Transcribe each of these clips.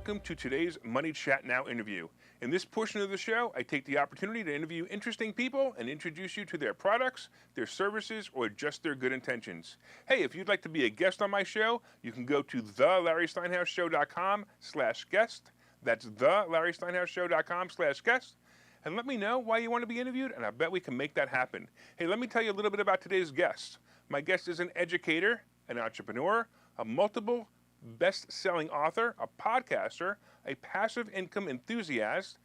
welcome to today's Money Chat Now interview. In this portion of the show, I take the opportunity to interview interesting people and introduce you to their products, their services, or just their good intentions. Hey, if you'd like to be a guest on my show, you can go to thelarrysteinhausshow.com/guest. That's thelarrysteinhausshow.com/guest. And let me know why you want to be interviewed, and I bet we can make that happen. Hey, let me tell you a little bit about today's guest. My guest is an educator, an entrepreneur, a multiple best-selling author, a podcaster, a passive income enthusiast,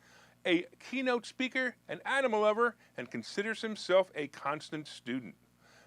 a keynote speaker, an animal lover, and considers himself a constant student.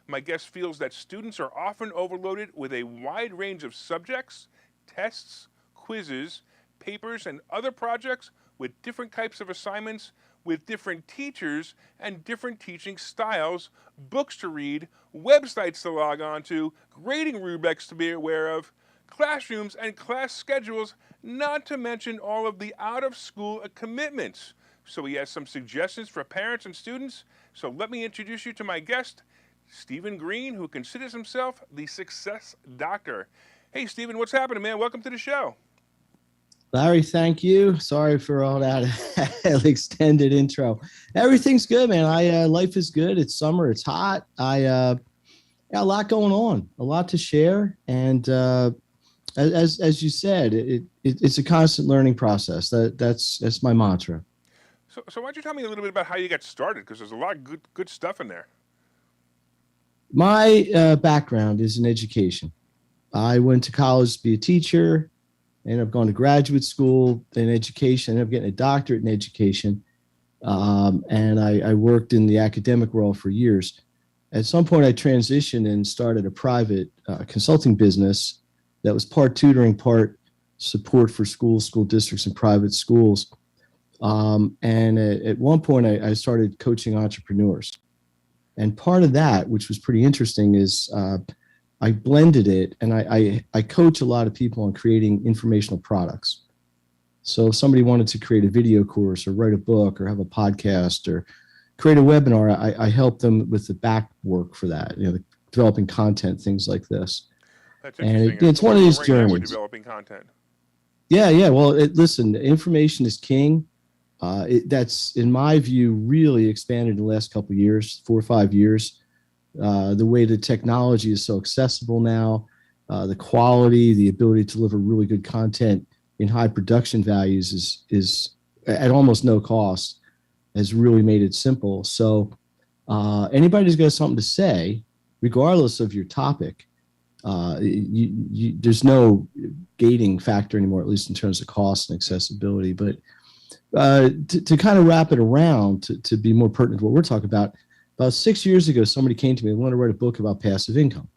My guest feels that students are often overloaded with a wide range of subjects, tests, quizzes, papers, and other projects with different types of assignments, with different teachers and different teaching styles, books to read, websites to log on to, grading rubrics to be aware of, classrooms and class schedules, not to mention all of the out-of-school commitments. So he has some suggestions for parents and students. So let me introduce you to my guest, Stephen Greene, who considers himself the success doctor. Hey, Stephen, what's happening, man? Welcome to the show. Larry, thank you. Sorry for all that extended intro. Everything's good, man. Life is good. It's summer. It's hot. Got a lot going on, a lot to share, and as you said, it's a constant learning process. That's my mantra. So why don't you tell me a little bit about how you got started? Because there's a lot of good stuff in there. My background is in education. I went to college to be a teacher. Ended up going to graduate school in education. Ended up getting a doctorate in education, and I worked in the academic world for years. At some point, I transitioned and started a private consulting business that was part tutoring, part support for schools, school districts, and private schools. And at one point, I started coaching entrepreneurs. And part of that, which was pretty interesting, is I blended it, and I coach a lot of people on creating informational products. So if somebody wanted to create a video course or write a book or have a podcast or create a webinar, I help them with the back work for that, developing content, things like this. That's interesting. And it's one of these right journeys. Now we're developing content. Yeah. Well, listen, information is king. That's, in my view, really expanded in the last couple of years, 4 or 5 years. The way the technology is so accessible now, the quality, the ability to deliver really good content in high production values is at almost no cost, has really made it simple. So anybody who's got something to say, regardless of your topic, there's no gating factor anymore, at least in terms of cost and accessibility. But to kind of wrap it around, to be more pertinent to what we're talking about 6 years ago, somebody came to me and wanted to write a book about passive income.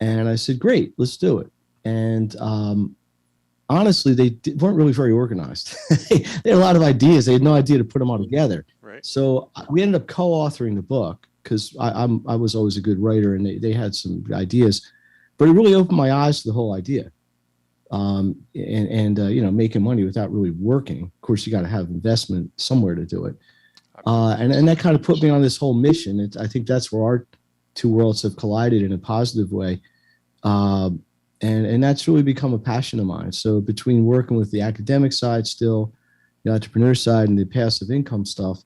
And I said, great, let's do it. And honestly, they weren't really very organized. They had a lot of ideas. They had no idea to put them all together. Right. So we ended up co-authoring the book because I was always a good writer, and they had some ideas. But it really opened my eyes to the whole idea. Making money without really working. Of course, you got to have investment somewhere to do it. And that kind of put me on this whole mission. I think that's where our two worlds have collided in a positive way. And that's really become a passion of mine. So between working with the academic side still, the entrepreneur side, and the passive income stuff,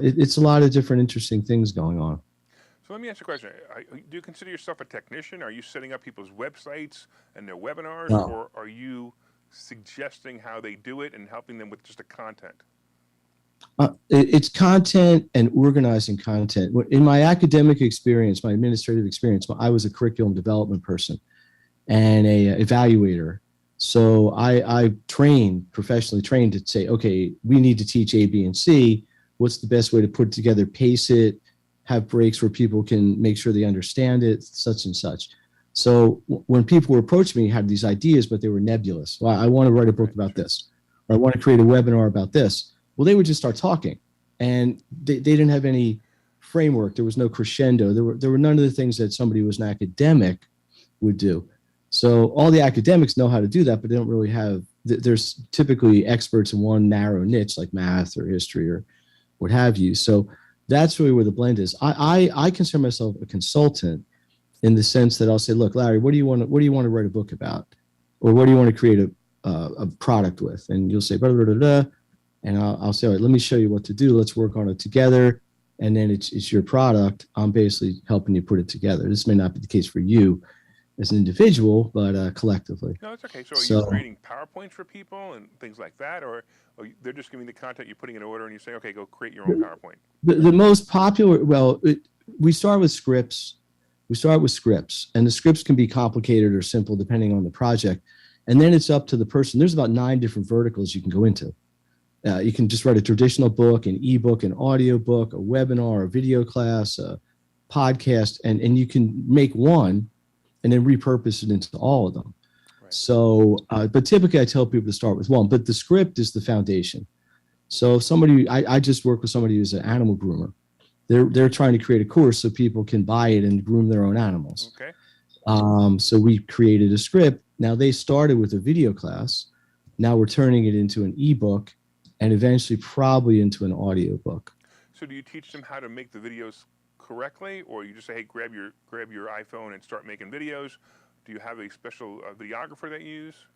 it's a lot of different interesting things going on. So let me ask you a question. Do you consider yourself a technician? Are you setting up people's websites and their webinars? No. Or are you suggesting how they do it and helping them with just the content? It's content and organizing content. In my academic experience, my administrative experience, I was a curriculum development person and a evaluator. So I professionally trained to say, okay, we need to teach A, B, and C. What's the best way to put it together, pace it, have breaks where people can make sure they understand it, such and such. So when people were approaching me, had these ideas, but they were nebulous. Well, I want to write a book about this, or I want to create a webinar about this. Well, they would just start talking, and they didn't have any framework. There was no crescendo. There were none of the things that somebody who was an academic would do. So all the academics know how to do that, but they don't really have. There's typically experts in one narrow niche, like math or history or what have you. So that's really where the blend is. I consider myself a consultant in the sense that I'll say, look, Larry, what do you want to write a book about, or what do you want to create a product with, and you'll say blah, blah, blah, blah, and I'll say, all right, let me show you what to do. Let's work on it together. And then it's your product. I'm basically helping you put it together. This may not be the case for you as an individual, but collectively. No, it's okay. So are you creating PowerPoints for people and things like that, or they're just giving the content, you're putting in order, and you say, okay, go create your own PowerPoint? The most popular, we start with scripts. And the scripts can be complicated or simple depending on the project. And then it's up to the person. There's about 9 different verticals you can go into. You can just write a traditional book, an ebook, an audio book, a webinar, a video class, a podcast, and you can make one and then repurpose it into all of them. Right. So, but typically I tell people to start with one, but the script is the foundation. So if somebody, I just work with somebody who's an animal groomer. They're trying to create a course so people can buy it and groom their own animals. Okay. So we created a script. Now they started with a video class. Now we're turning it into an ebook and eventually probably into an audio book. So do you teach them how to make the videos correctly, or you just say, hey, grab your iPhone and start making videos? Do you have a special videographer that you use?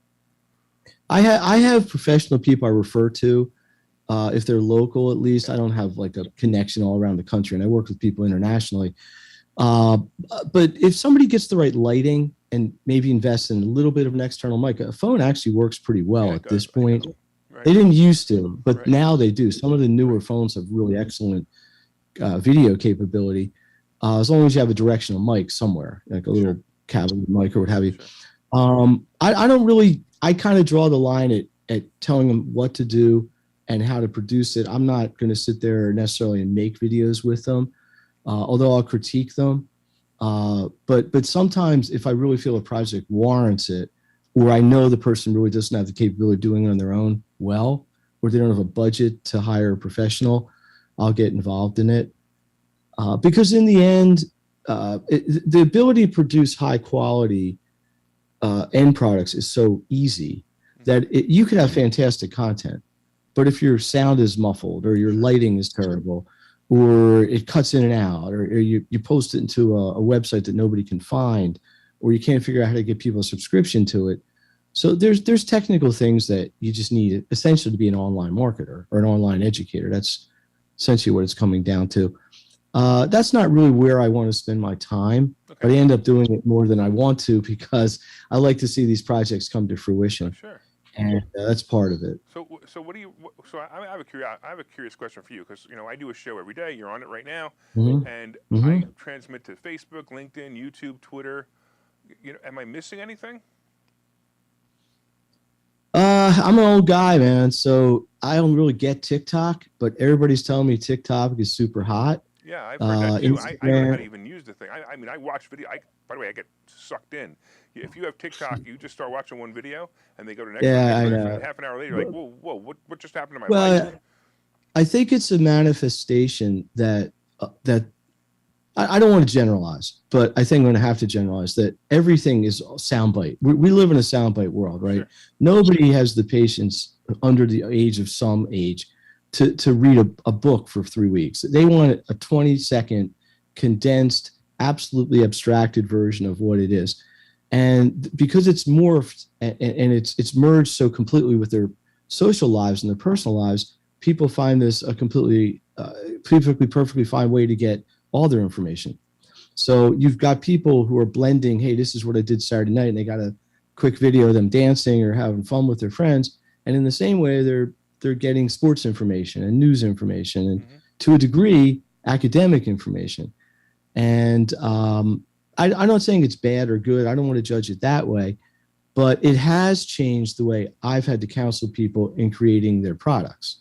I have professional people I refer to, if they're local at least. I don't have like a connection all around the country, and I work with people internationally. But if somebody gets the right lighting and maybe invests in a little bit of an external mic, a phone actually works pretty well at this point. Right. They didn't used to, but now they do. Some of the newer phones have really excellent video capability, as long as you have a directional mic somewhere, like a little cavity mic or what have you. I don't really, I kind of draw the line at telling them what to do and how to produce it. I'm not going to sit there necessarily and make videos with them, although I'll critique them. But sometimes if I really feel a project warrants it, or I know the person really doesn't have the capability of doing it on their own well, or they don't have a budget to hire a professional, I'll get involved in it. Because in the end, the ability to produce high quality end products is so easy that you could have fantastic content, but if your sound is muffled or your lighting is terrible, or it cuts in and out, or you post it into a website that nobody can find, or you can't figure out how to get people a subscription to it. So there's technical things that you just need essentially to be an online marketer or an online educator. That's essentially what it's coming down to. That's not really where I want to spend my time, but I end up doing it more than I want to because I like to see these projects come to fruition. Sure. And that's part of it. So what do you? So I have a curious question for you, because I do a show every day. You're on it right now, and I transmit to Facebook, LinkedIn, YouTube, Twitter. Am I missing anything? I'm an old guy, man, so I don't really get TikTok, but everybody's telling me TikTok is super hot. Yeah, I've heard that too. I don't know how to even use the thing. I mean, I watch video. By the way, I get sucked in. If you have TikTok, you just start watching one video, and they go to the next one. I know. Half an hour later, you're like, whoa, what just happened to my life? I think it's a manifestation that I don't want to generalize, but I think I'm going to have to generalize that everything is soundbite. We live in a soundbite world, right? Sure. Nobody has the patience under the age of some age to read a book for 3 weeks. They want a 20-second condensed, absolutely abstracted version of what it is. And because it's morphed and it's merged so completely with their social lives and their personal lives, people find this a completely, perfectly fine way to get all their information. So you've got people who are blending, hey, this is what I did Saturday night, and they got a quick video of them dancing or having fun with their friends. And in the same way, they're getting sports information and news information and to a degree, academic information. And I'm not saying it's bad or good. I don't want to judge it that way, but it has changed the way I've had to counsel people in creating their products,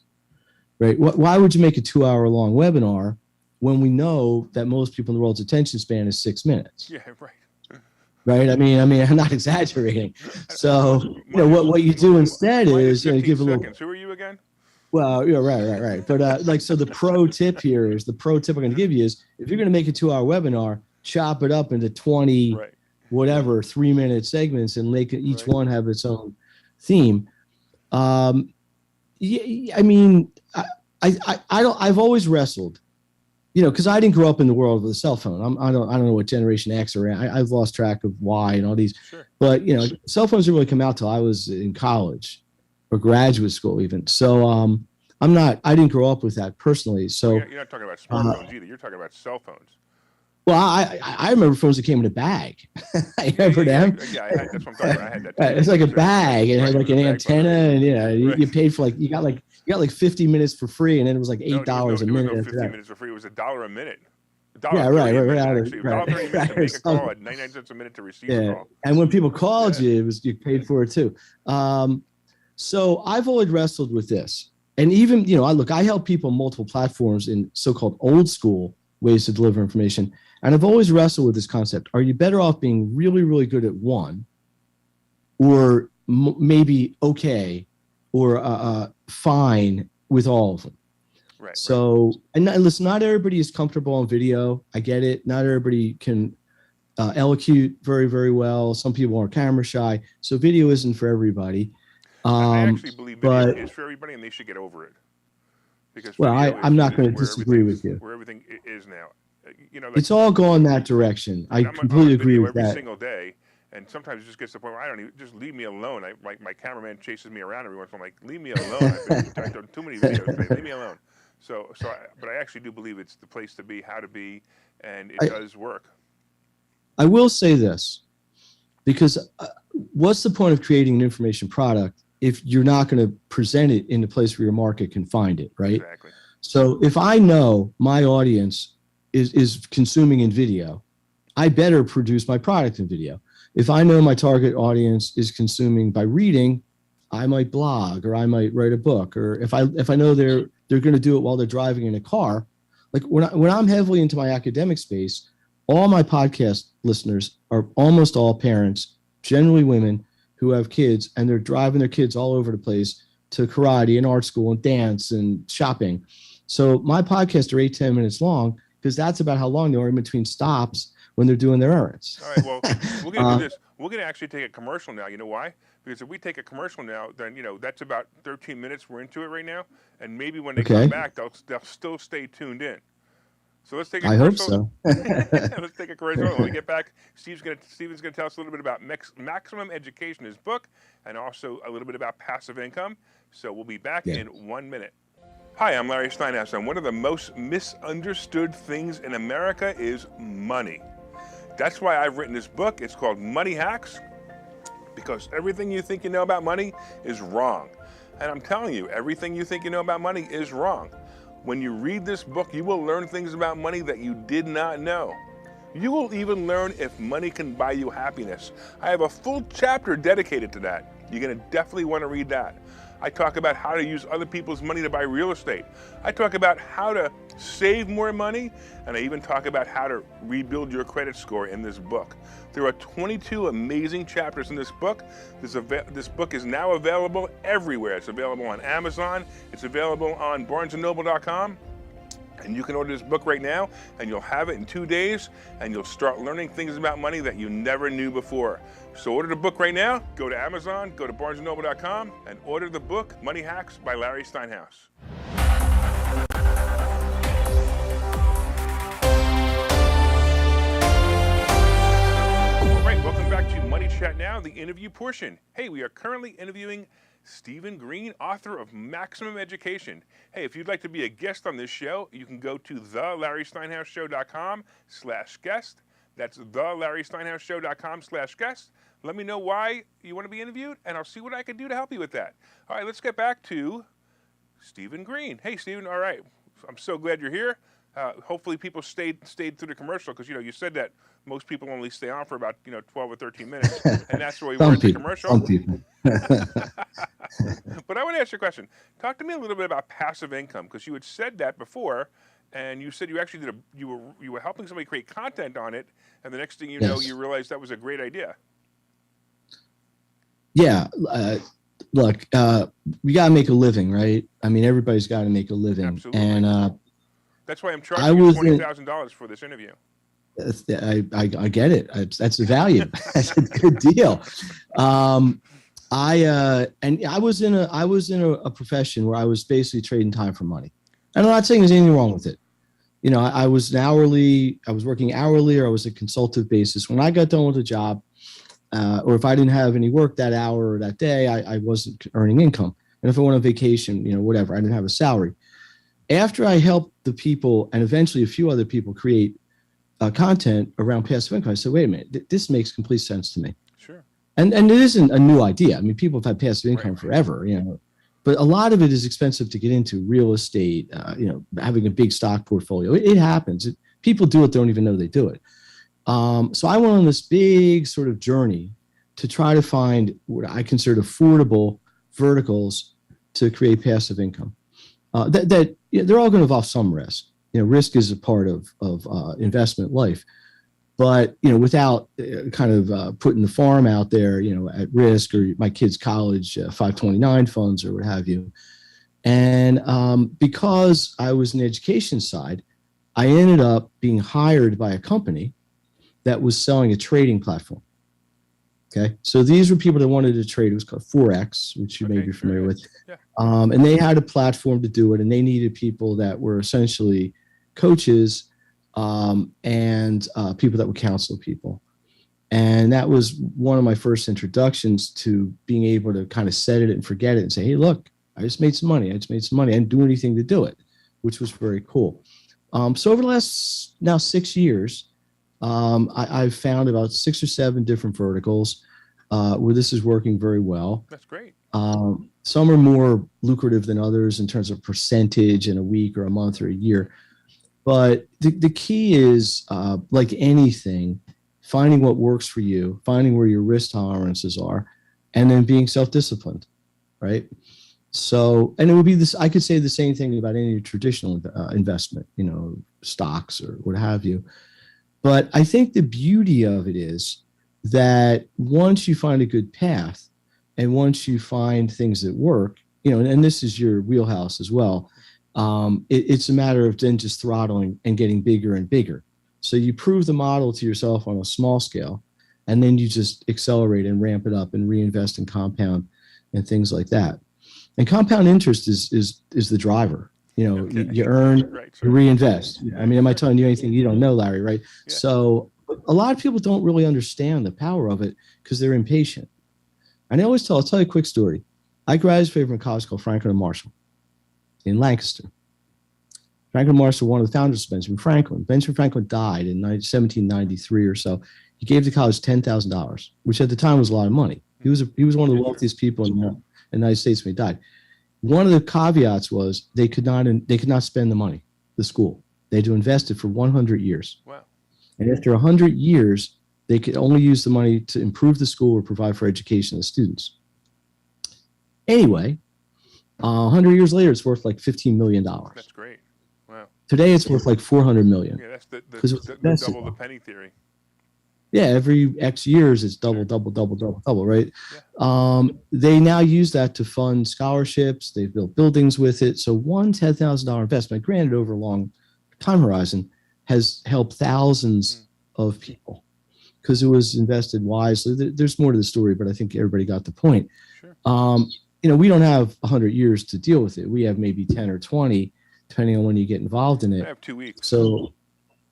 right? Why would you make a 2-hour-long webinar when we know that most people in the world's attention span is 6 minutes? Yeah, right. Right. I mean, I'm not exaggerating. So, what you do instead is you give a little. Who are you again? Well, yeah, right. But so the pro tip here is I'm going to give you is if you're going to make a 2-hour webinar, chop it up into 20, whatever, 3-minute segments and make each one have its own theme. Yeah, I mean, I've always wrestled because I didn't grow up in the world of the cell phone. I don't know what Generation X or I've lost track of Y and all these, Sure. but cell phones didn't really come out till I was in college or graduate school even. So I didn't grow up with that personally. So You're not talking about smartphones either. You're talking about cell phones. well, I remember phones that came in a bag. I remember them. Yeah, that's what I'm talking about. I had that too. Right, it's like a bag. It had like an antenna, and you Right. paid for you got like 50 minutes for free, and then it was like $8 a It was minute. no after 15 that. minute for free. It was $1 a minute. Yeah, right, Actually, $1.30 a minute to make a call, at 99 cents a minute to receive a call. And when people called you, you paid for it too. So I've always wrestled with this, and even I help people on multiple platforms in so-called old school ways to deliver information. And I've always wrestled with this concept. Are you better off being really, really good at one, or maybe okay, or fine with all of them? Right. So, and listen, not everybody is comfortable on video. I get it. Not everybody can elocute very, very well. Some people are camera shy. So video isn't for everybody. I actually believe video is for everybody, and they should get over it. Because I'm not going to disagree with you. Where everything is now. It's all going that direction. I completely agree with every that. Single day, and sometimes it just gets to the point where I don't even just leave me alone. My cameraman chases me around every once in a while. I'm like, leave me alone. I've done too many videos. Leave me alone. But I actually do believe it's the place to be, how to be, and it does work. I will say this, because what's the point of creating an information product if you're not going to present it in the place where your market can find it, right? Exactly. So if I know my audience is consuming in video, I better produce my product in video. If I know my target audience is consuming by reading, I might blog, or I might write a book, or if I know they're going to do it while they're driving in a car. Like when I'm heavily into my academic space, all my podcast listeners are almost all parents, generally women who have kids, and they're driving their kids all over the place to karate and art school and dance and shopping. So my podcasts are 8-10 minutes long, because that's about how long they are in between stops when they're doing their errands. All right, well, we're going to do this. We're going to actually take a commercial now. You know why? Because if we take a commercial now, then, that's about 13 minutes. We're into it right now. And maybe when they come back, they'll still stay tuned in. So let's take a commercial. I hope so. Let's take a commercial. When we get back, Steven's going to tell us a little bit about Maximum Education, his book, and also a little bit about passive income. So we'll be back in 1 minute. Hi, I'm Larry Steinhaus, and one of the most misunderstood things in America is money. That's why I've written this book. It's called Money Hacks, because everything you think you know about money is wrong. And I'm telling you, everything you think you know about money is wrong. When you read this book, you will learn things about money that you did not know. You will even learn if money can buy you happiness. I have a full chapter dedicated to that. You're going to definitely want to read that. I talk about how to use other people's money to buy real estate. I talk about how to save more money, and I even talk about how to rebuild your credit score in this book. There are 22 amazing chapters in this book. This book is now available everywhere. It's available on Amazon. It's available on barnesandnoble.com. And you can order this book right now, and you'll have it in 2 days, and you'll start learning things about money that you never knew before. So order the book right now. Go to Amazon, go to barnesandnoble.com, and order the book, Money Hacks by Larry Steinhaus. All right, welcome back to Money Chat Now, the interview portion. Hey, we are currently interviewing Stephen Greene, author of Maximum Education. Hey, if you'd like to be a guest on this show, you can go to thelarrysteinhausshow.com/guest. That's thelarrysteinhausshow.com/guest. Let me know why you want to be interviewed, and I'll see what I can do to help you with that. All right, let's get back to Stephen Greene. Hey, Stephen. All right, I'm so glad you're here. Hopefully people stayed through the commercial, because you said that most people only stay on for about 12 or 13 minutes, and that's where we were at the commercial. Some people. But I want to ask you a question. Talk to me a little bit about passive income, because you had said that before, and you said you actually you were helping somebody create content on it, and the next thing you know, you realized that was a great idea. Yeah. Look, we got to make a living, right? I mean, everybody's got to make a living. Absolutely. And that's why I'm charging you $20,000 for this interview. I get it. That's the value. That's a good deal. I was in a profession where I was basically trading time for money. And I'm not saying there's anything wrong with it, I was I was working hourly, or I was a consultative basis. When I got done with a job, or if I didn't have any work that hour or that day, I wasn't earning income. And if I went on vacation, whatever, I didn't have a salary. After I helped the people and eventually a few other people create content around passive income, I said, wait a minute, this makes complete sense to me. Sure. And it isn't a new idea. I mean, people have had passive income Right. forever, but a lot of it is expensive to get into. Real estate, having a big stock portfolio. It happens. People do it, don't even know they do it. So I went on this big sort of journey to try to find what I considered affordable verticals to create passive income. They're all going to involve some risk. Risk is a part of investment life, but without kind of putting the farm out there, at risk, or my kids' college 529 funds or what have you. And because I was in the education side, I ended up being hired by a company that was selling a trading platform. Okay, so these were people that wanted to trade. It was called Forex, which you may be familiar with. Yeah. And they had a platform to do it, and they needed people that were essentially coaches and people that would counsel people. And that was one of my first introductions to being able to kind of set it and forget it and say, hey, look, I just made some money. I didn't do anything to do it, which was very cool. So over the last now 6 years, I've found about 6 or 7 different verticals where this is working very well. That's great. Some are more lucrative than others in terms of percentage in a week or a month or a year. But the key is, like anything, finding what works for you, finding where your risk tolerances are, and then being self-disciplined, right? So, and it would be this, I could say the same thing about any traditional investment, stocks or what have you. But I think the beauty of it is that once you find a good path and once you find things that work, and this is your wheelhouse as well, it's a matter of then just throttling and getting bigger and bigger. So you prove the model to yourself on a small scale, and then you just accelerate and ramp it up and reinvest and compound and things like that. And compound interest is the driver. You earn, right, you reinvest. I mean, am I telling you anything you don't know, Larry, right? Yeah. So a lot of people don't really understand the power of it because they're impatient. And I'll tell you a quick story. I graduated from a college called Franklin and Marshall in Lancaster. Franklin Marshall, one of the founders of Benjamin Franklin. Benjamin Franklin died in 1793 or so. He gave the college $10,000, which at the time was a lot of money. He was one of the wealthiest people in the United States when he died. One of the caveats was they could not spend the money, the school. They had to invest it for 100 years. Wow. And after 100 years, they could only use the money to improve the school or provide for education of the students. Anyway, 100 years later, it's worth like $15 million. That's great. Wow. Today, it's worth like $400 million. Yeah, that's the double the penny theory. Yeah, every X years, it's double, right? Yeah. They now use that to fund scholarships. They've built buildings with it. So one $10,000 investment, granted over a long time horizon, has helped thousands of people because it was invested wisely. There's more to the story, but I think everybody got the point. Sure. We don't have 100 years to deal with it. We have maybe 10 or 20, depending on when you get involved in it. I have 2 weeks. So,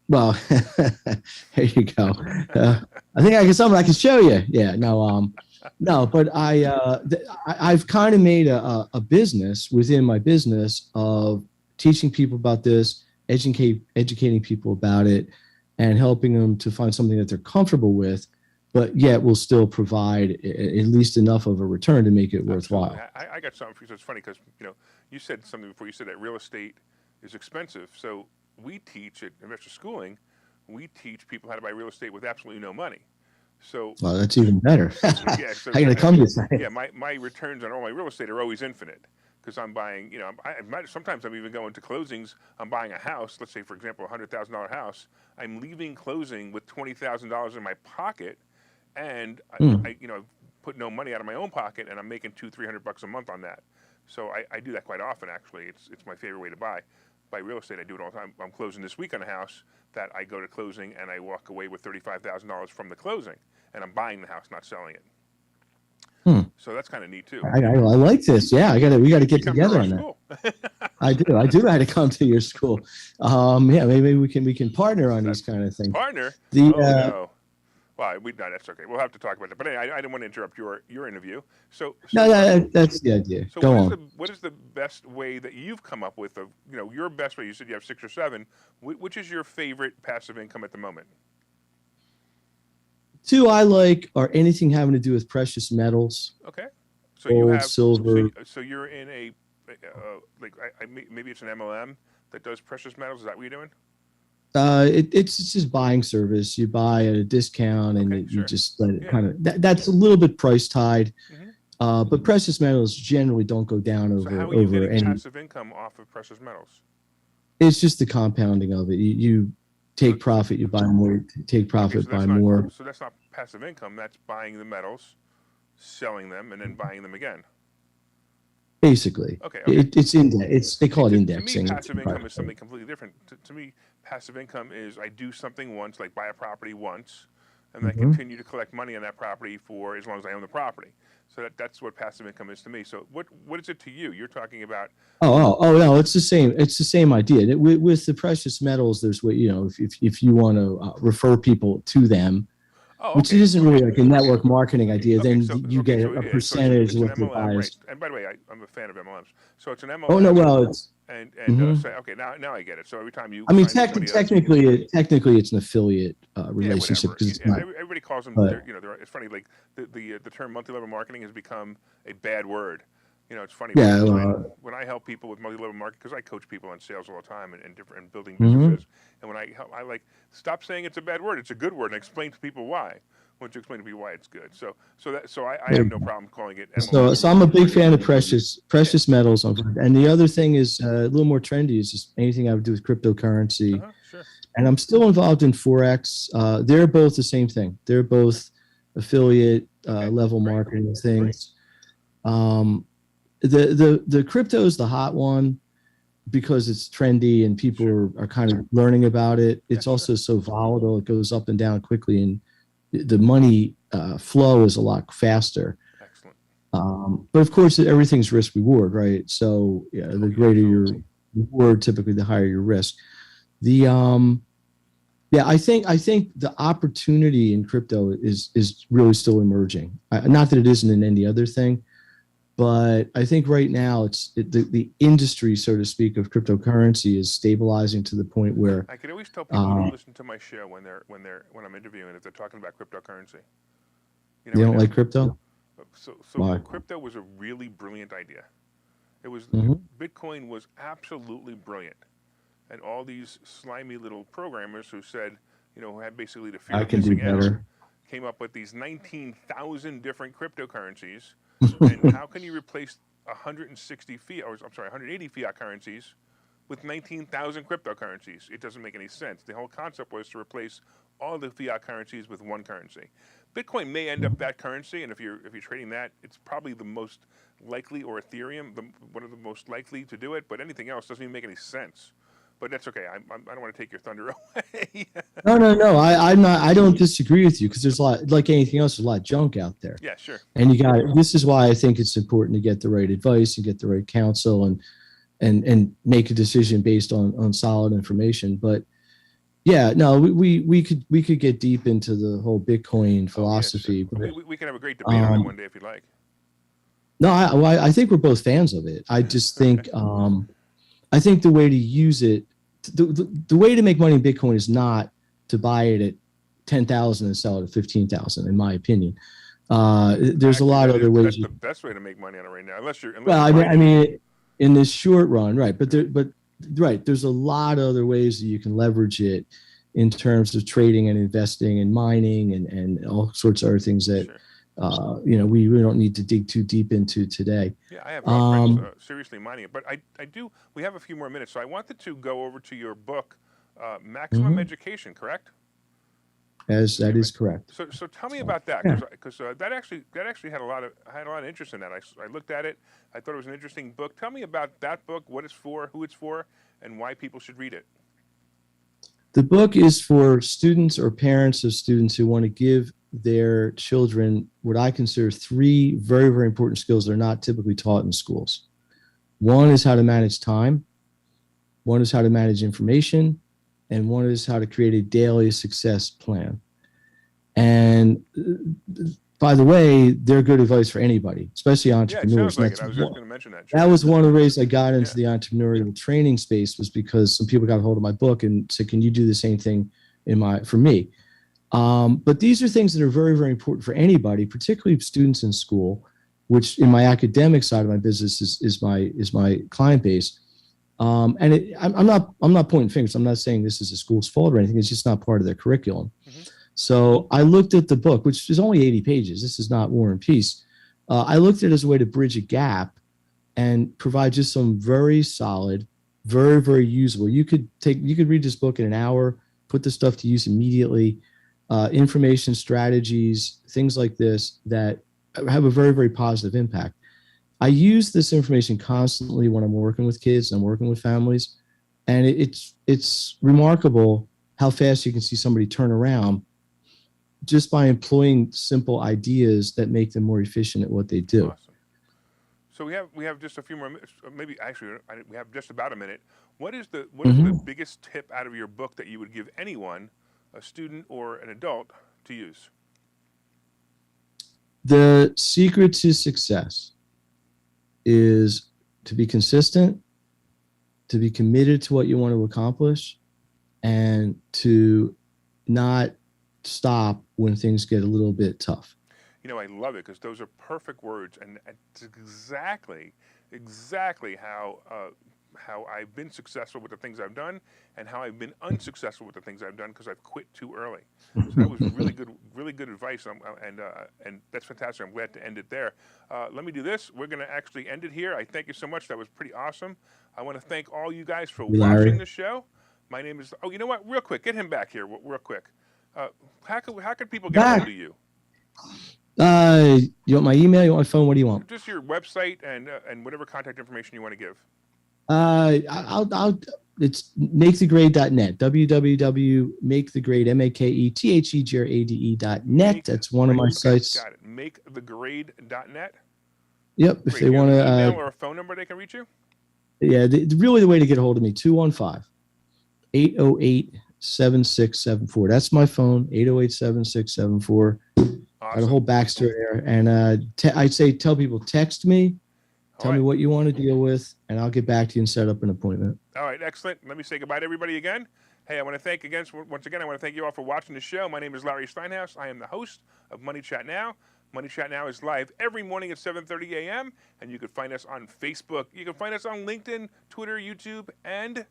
well, here you go. I think I can show you. Yeah, no, but I've kind of made a business within my business of teaching people about this, educating people about it, and helping them to find something that they're comfortable with, but yet will still provide at least enough of a return to make it worthwhile. I got something for you. So it's funny because you said something before. You said that real estate is expensive. So we teach at Investor Schooling, we teach people how to buy real estate with absolutely no money. So well, that's even better. Yeah, so I'm gonna come to say. Yeah, my returns on all my real estate are always infinite because I'm buying. Sometimes I'm even going to closings. I'm buying a house. Let's say, for example, $100,000 house. I'm leaving closing with $20,000 in my pocket, and I put no money out of my own pocket, and I'm making $200-300 a month on that. So I do that quite often. Actually, it's my favorite way to buy real estate. I do it all the time. I'm closing this week on a house that I go to closing and I walk away with $35,000 from the closing, and I'm buying the house, not selling it. Hmm. So that's kind of neat too. I like this. Yeah, we got to get Come to together our on that. school. I do. I had to come to your school. Yeah, maybe we can partner on these kind of things. Partner? The Oh no. Well, no, that's okay. We'll have to talk about that. But anyway, I didn't want to interrupt your interview. no, that's the idea. So Go on. what is the best way that you've come up with of, your best way? You said you have 6 or 7. Which is your favorite passive income at the moment? Two I like are anything having to do with precious metals, Okay. So you gold, have silver. so you're in a like maybe it's an MLM that does precious metals. Is that what you're doing? It's just buying service. You buy at a discount and Okay, you sure. just let it Yeah. kind of that's a little bit price tied. hmm But precious metals generally don't go down So over how are you over getting any. passive income off of precious metals? It's just the compounding of it. You So take profit, you buy more. Take okay, profit, buy more. so that's not passive income. That's buying the metals, selling them, and then buying them again. Basically, Okay. it's It's they call it To me, indexing. passive income is something completely different. To me, passive income is I do something once, like buy a property once, and I Mhm. continue to collect money on that property for as long as I own the property. So that's what passive income is to me. So what is it to you? You're talking about. Oh no, it's the same. It's the same idea. With the precious metals, there's what if you want to refer people to them, Oh, which okay. isn't really like a network marketing idea, Okay, then you get a so it's percentage of an what they buy. MLM, right? And by the way, I'm a fan of MLMs. So it's an Oh no, MLM, well, it's. and Mhm. say, okay, now I get it. So every time you I mean, sign with somebody else, technically, it's an affiliate yeah, relationship whatever. because it's not. Everybody calls them. But It's funny. Like the term multi-level marketing has become a bad word. It's funny yeah, when I help people with multi-level marketing, because I coach people on sales all the time and different and building mhm. businesses. And when I help, I like stop saying it's a bad word. It's a good word, and explain to people why. Why don't you explain to me why it's good? So I have no problem calling it MLM. So I'm a big fan of precious metals, and the other thing is a little more trendy is just anything I would do with cryptocurrency. Sure. And I'm still involved in forex. They're both the same thing. They're both affiliate Okay. level Great. marketing things. The crypto is the hot one because it's trendy and people Sure. are kind of learning about it. It's Yeah, also so volatile; it goes up and down quickly, and the money flow is a lot faster. Excellent. But of course, everything's risk reward, right? So yeah, the greater your reward, typically the higher your risk. The Yeah, I think the opportunity in crypto is really still emerging. Not that it isn't in any other thing, but I think right now the industry, so to speak, of cryptocurrency is stabilizing to the point where I can always tell people who listen to my show when I'm interviewing if they're talking about cryptocurrency. they don't like crypto. So Why? crypto was a really brilliant idea. Hmm. Bitcoin was absolutely brilliant, and all these slimy little programmers who said, who had basically the fear I of can do missing out, better. came up with these 19,000 different cryptocurrencies. And how can you replace 180 fiat currencies with 19,000 cryptocurrencies? It doesn't make any sense. The whole concept was to replace all the fiat currencies with one currency. Bitcoin may end up that currency, and if you're trading that, it's probably the most likely, or Ethereum, one of the most likely to do it. But anything else doesn't even make any sense. But that's okay. I don't want to take your thunder away. No. I'm not. I don't disagree with you because there's a lot, like anything else, there's a lot of junk out there. Yeah, sure. And you got. This is why I think it's important to get the right advice and get the right counsel and make a decision based on solid information. But yeah, no, we could get deep into the whole Bitcoin philosophy. Oh, yes. But, we can have a great debate on it one day if you like. no, I think we're both fans of it. I just think I think the way to use it, the way to make money in Bitcoin is not to buy it at 10,000 and sell it at 15,000, in my opinion. There's a lot of other ways. That's the best way to make money on it right now, unless you're. Well, I mean, in this short run, right? But there's a lot of other ways that you can leverage it in terms of trading and investing and mining and all sorts of other things that we don't need to dig too deep into today. Yeah, I have friends seriously mining it, but I do. We have a few more minutes, so I wanted to go over to your book, Maximum Education, correct? That is correct. So tell me about that, because that actually had a lot of interest in that. I looked at it. I thought it was an interesting book. Tell me about that book, what it's for, who it's for, and why people should read it. The book is for students or parents of students who want to give their children what I consider three very, very important skills that are not typically taught in schools. One is how to manage time, one is how to manage information, and one is how to create a daily success plan. And by the way, they're good advice for anybody, especially Yeah, it entrepreneurs. sounds And like it. I was just going to mention that. that Sure. was one of the ways I got into Yeah. the entrepreneurial training space, was because some people got a hold of my book and said, "Can you do the same thing for me?" But these are things that are very, very important for anybody, particularly students in school, which in my academic side of my business is my client base. I'm not pointing fingers. I'm not saying this is a school's fault or anything. It's just not part of their curriculum. Mm-hmm. So I looked at the book, which is only 80 pages. This is not War and Peace. I looked at it as a way to bridge a gap and provide just some very solid, very, very usable. You could read this book in an hour, put the stuff to use immediately. Information strategies, things like this that have a very, very positive impact. I use this information constantly when I'm working with kids and working with families, and it's remarkable how fast you can see somebody turn around just by employing simple ideas that make them more efficient at what they do. Awesome. So we have just a few more minutes. Maybe actually we have just about a minute. What is the biggest tip out of your book that you would give anyone, a student or an adult, to use? The secret to success is to be consistent, to be committed to what you want to accomplish, and to not stop when things get a little bit tough. You know, I love it because those are perfect words, and it's exactly how I've been successful with the things I've done, and how I've been unsuccessful with the things I've done because I've quit too early. So that was really good advice, and that's fantastic. I'm glad to end it there. Let me do this. We're going to actually end it here. I thank you so much. That was pretty awesome. I want to thank all you guys for watching the show. My name is. Oh, you know what? Real quick, get him back here. Real quick. How could people get hold of you? You want my email? You want my phone? What do you want? Just your website and whatever contact information you want to give. It's makethegrade.net. www.makethegrade, MAKETHEGRADE.net. That's one of my sites. Got it. Makethegrade.net. Yep. If they want to email or a phone number they can reach you. Yeah, really the way to get a hold of me, 215-808-7674. That's my phone, 808-7674. Awesome. I have a whole backstory there. And I'd say tell people, text me, tell me what you want to deal with, and I'll get back to you and set up an appointment. All right, excellent. Let me say goodbye to everybody again. Hey, I want to thank once again, I want to thank you all for watching the show. My name is Larry Steinhaus. I am the host of Money Chat Now. Money Chat Now is live every morning at 7:30 a.m., and you can find us on Facebook. You can find us on LinkedIn, Twitter, YouTube, and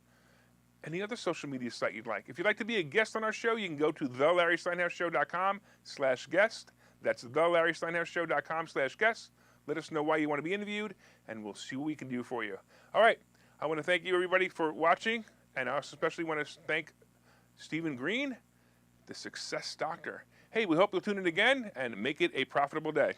any other social media site you'd like. If you'd like to be a guest on our show, you can go to thelarrysteinhausshow.com/guest. That's thelarrysteinhausshow.com/guest. Let us know why you want to be interviewed, and we'll see what we can do for you. All right. I want to thank you, everybody, for watching, and I also especially want to thank Stephen Greene, the Success Doctor. Hey, we hope you'll tune in again and make it a profitable day.